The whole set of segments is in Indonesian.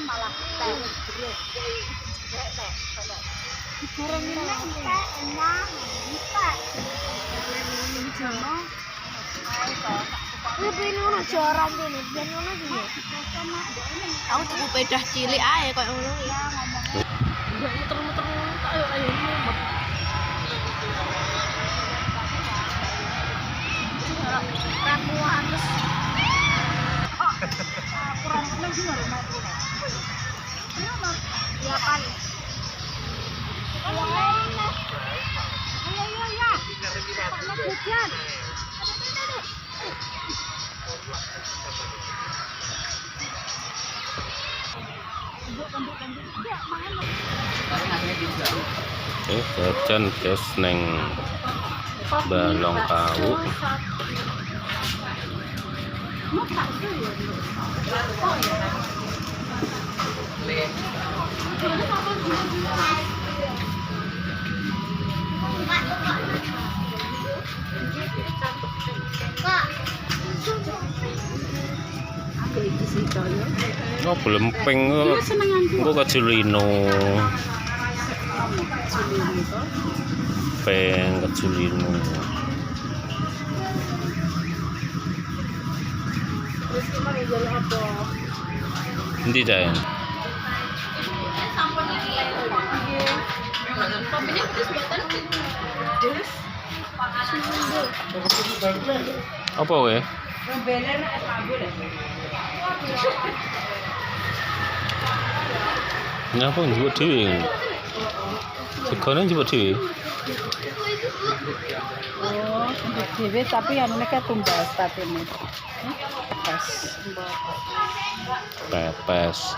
malah aku tuku pedah cilik ae koyo ngono ya ngomongnya. Ndak muter-muter ayo mumet. Ramuan terus. Kurang seneng sih mari mau punya. Kenapa? Ya kan. Ayo ya. Pak hujan. Jajan guys neng Balong Kawu. Oh belempeng engko kejulino. Peng kejulino. Endi jae? Apa wae? Ngapa njupuk dhewe? Segone njupuk dhewe. Oh, njupuk dhewe tapi anune ka tumbas tatene. Pepes.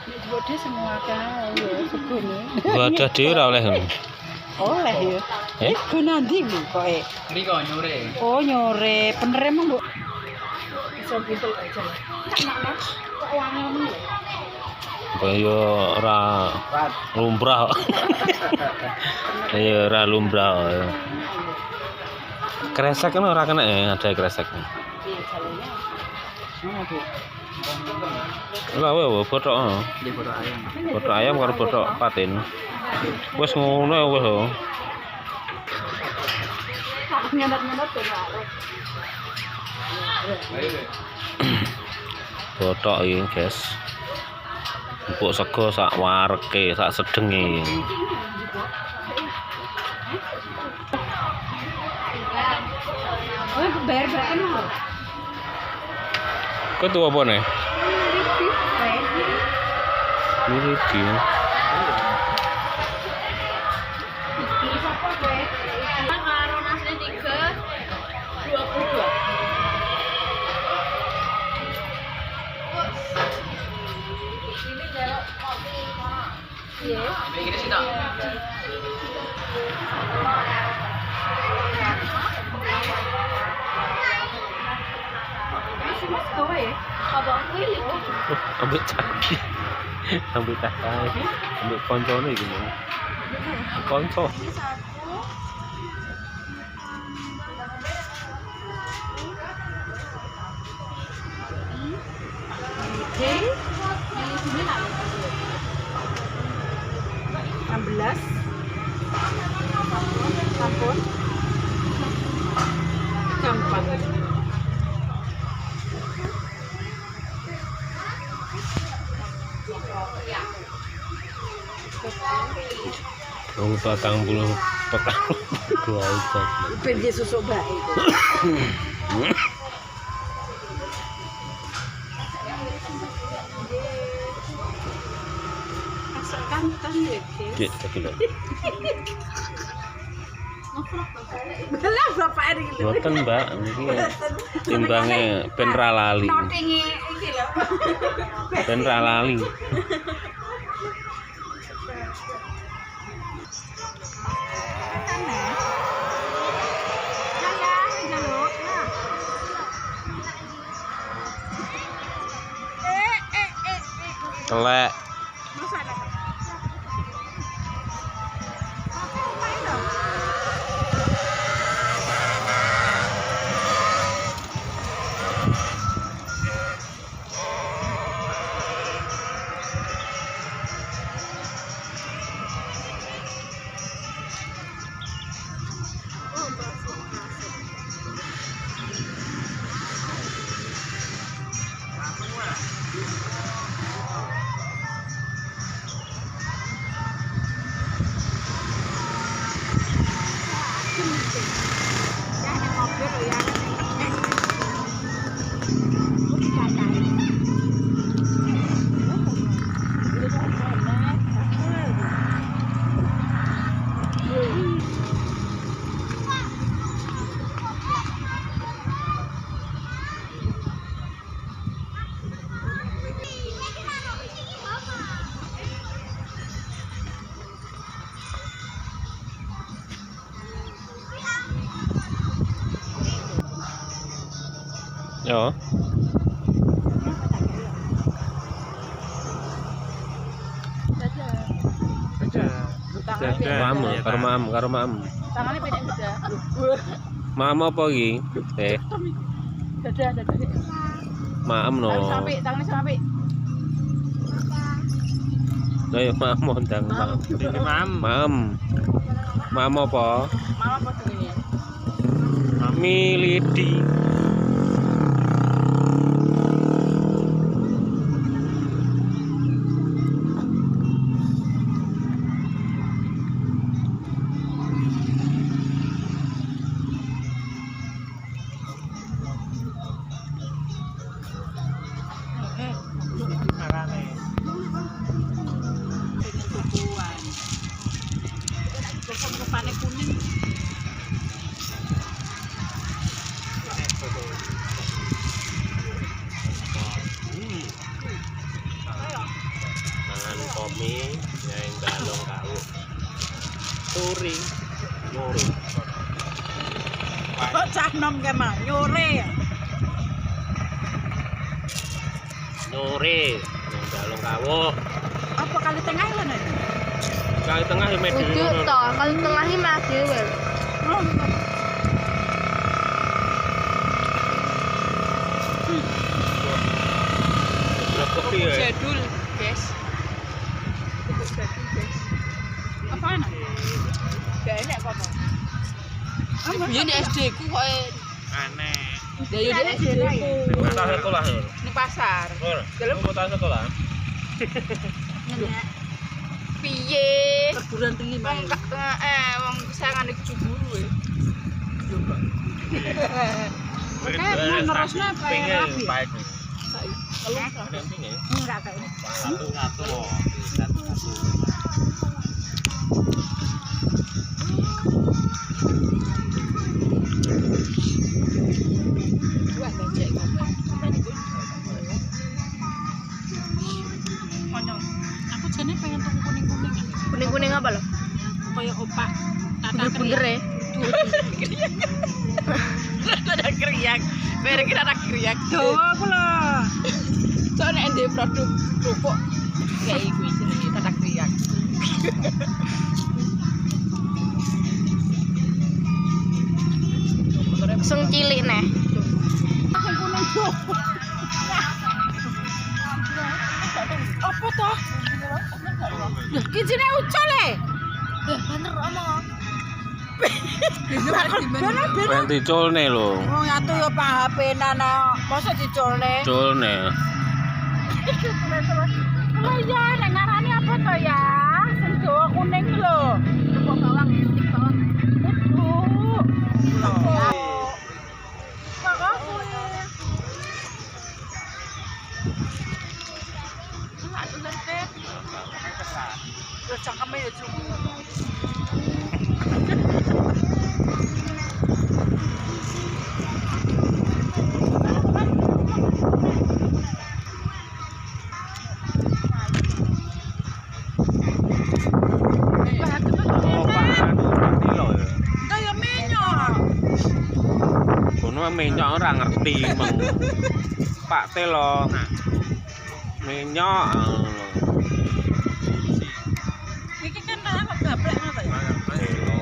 Njupuk dhewe semua kan ya segone. Wadah dhewe ora oleh. Oleh ya. Iku nanti lho koke. Mriko nyore. Oh, nyore. Bener emang, Bu. Bisa gitu aja. Kok wangi lho. Kaya ora lumrah. Ya ora lumrah. Kresek kan ora kena ya, ada kresek. Iya, jalurnya. Mana, Bu? Lah wae bothok. Di foto ayam. Bothok ayam karo bothok patin. Wis ngono ya wis. Nyandat-nyandat to, Pak. Bothok iki, guys. Empuk sego sak wareke, sak sedenge. Oh, bayar lho. Kok tuwa apa nih? Miriki. Karo nasne 3.22. Ini jaluk kopi mana? Iya. Ini sih tak. Mas kowe ya? Abang kuwi lho. Ambek caki. Ambek caki. Ambek koncone iki mau. Konco. Oke. Yang sini nak 16. Sampun. Gampang. petang puluh dua jam. Ben dia susuk bae itu. Kan ya. Cek tapi lho. Belah bapak ini gitu. Boten, Mbak, niki timbange ben ra lali. Notingi iki lho. Ben ra lali. Telek. Yo. Mam, karo mam. Tangannya pendek sudah. Mam apa iki? Dadah. Mam no. Tangannya sampai. Ayo mam ndang. Mam. Mam apa? Mama apa jenenge? Mami Lidi. Kepane kuning. Mangan kopi yang dalong kau. Turi, nyuri. Kok cah nom ke mah nyore. Nyuri, yang dalong kau. Apa kali tengah lho nek? Kali tengah ya media. Ujuk toh, kalau tengahnya mah dhewe. Oh. Berapa kopi ya? Jadul, guys. Apaan? Gak enak kok. Iya di SD ku kok Aneh. ya yo di SD ku. Kota sekolah lho. Di pasar. Dalam kota sekolah. Piye? Perguruan tinggi mah. Wong sangan iki juburu e. Oke, nerusnya kayak rapi. Enggak kayak ini. Wah, becek kok. Konyol. Aku jane pengen tuku kuning-kuning. Kuning-kuning apa loh? Kayak opak. Bener-bener ya. Ada kriak. Merek ada kriak. Tuh aku lah. Soalnya ende produk kerupuk kayak iku jenenge tatak kriak. Sing cilik neh. Sing kuning tuh. Apa toh? Lah ki jenenge ucul e. Bener omong. Pengen diculne lho. Wong atu yo Pak HP nana, mosok diculne. Culne. Oh iya, nek ngarani apa to ya? Sing dawa kuning lho. Kok bawang ya, tik bawang ya. Terus cangkemnya ya cuma. Oh, Pak anu ngerti lho ya. Kayak minyak. Kono minyak ora ngerti meng. Pak Telo. Minyak. Iki kan aku gaplek ngono ya. Telo.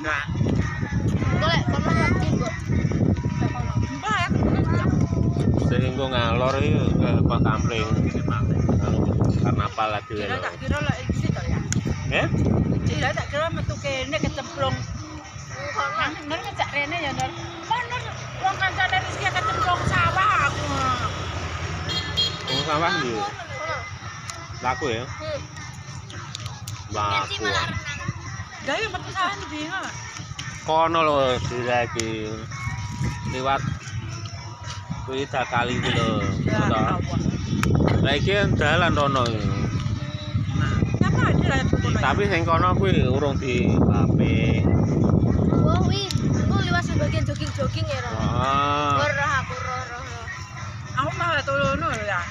Nah, Golek kono lagi kok. Mbah ya. sing nggo ngalor iki ke Kampling. Anu karnaval lagi Kira lho. tak kira lah iki to ya. Eh? Kira tak kira metu kene kecemplung. Kan bener ngejak rene ya, Nur. Kono wong kancane Rizky kecemplung sawah aku. Wong sawah ndi? Laku ya? Laku. Gawe metu sawah ndi bingung. Kono lho direki. Liwat kuwi kali iki lho. Ya Toh. Allah. Lah iki dalan rono. Kenapa ada kono? Tapi sing kono kuwi urung dipape. Wah, wih, aku liwat sebagian jogging-jogging ya, Ron. Wah. Roh aku roh. Aku malah tolono lho ya.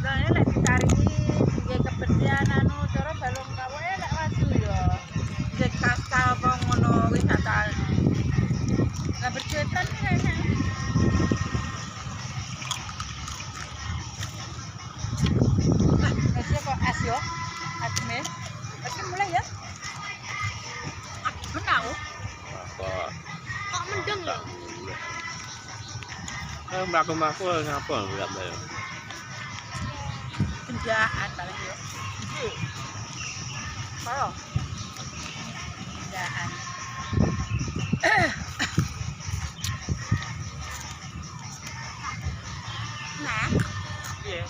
Lah nek dicari nggih kebersihan anu cara balung kawe lek maju ya. Nggih kasta apa ngono wisata. Lah bercetan kayaknya. Esnya kok es yo? Asme. Asme mulai ya? Menau. Apa? Kok mendeng ya? Mlaku-mlaku ngapa nggak bayar? Penjahat paling yo. Kalau penjahat. Nah, Iya.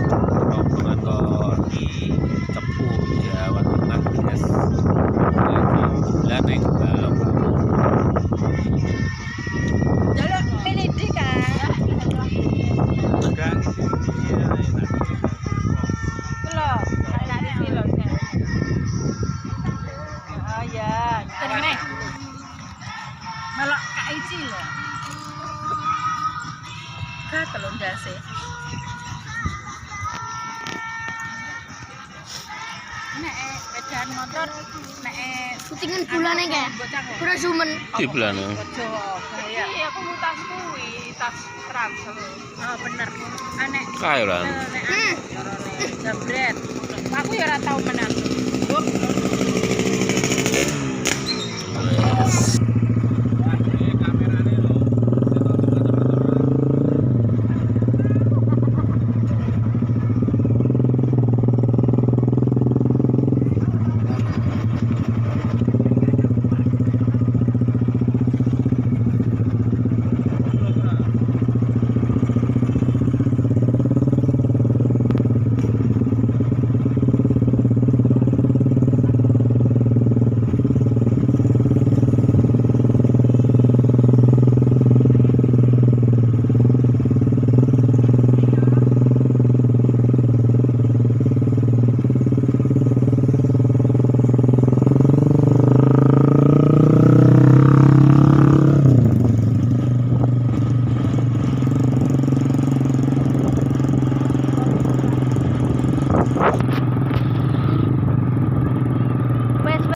Rombongan kok di Cepu Jawa Tengah guys. Lagi bulan ning balong. jaluk pilih di kan. Enggak. Belum, ada di kilo. Oh ya, Terus, melok kak Ici loh. Kak telung dasi. Nek edan motor, nek putingan bulane kayak. Pura sumen. Di bulan. Ojo, bahaya. Iya, aku mau tas kuwi, tas ransel. Oh bener. Anek Kayo lah. nek jabret. Aku ya ora tau menang.